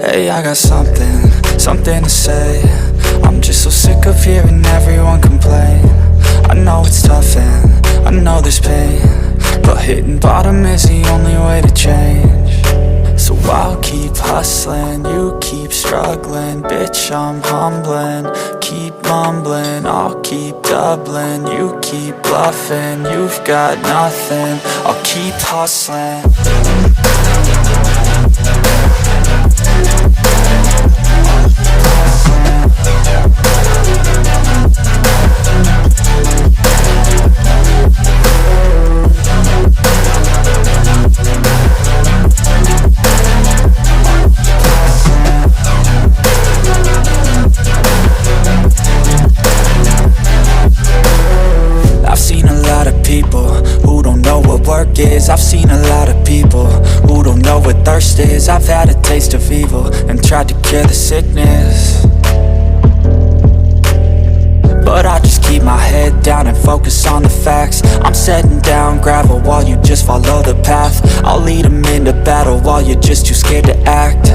Hey, I got something to say. I'm just so sick of hearing everyone complain. I know it's tough and I know there's pain, but hitting bottom is the only way to change. So I'll keep hustling, you keep struggling. Bitch, I'm humbling, keep mumbling. I'll keep doubling, you keep bluffing. You've got nothing, I'll keep hustling. I've seen a lot of people who don't know what thirst is. I've had a taste of evil and tried to cure the sickness, but I just keep my head down and focus on the facts. I'm setting down gravel while you just follow the path. I'll lead them into battle while you're just too scared to act.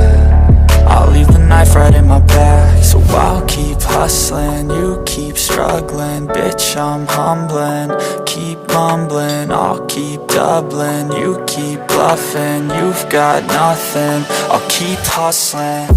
I'll leave the knife right in my back. So I'll keep hustling, you keep struggling. Bitch, I'm humbling, keep mumbling. I'll keep doubling, you keep bluffing. You've got nothing, I'll keep hustling.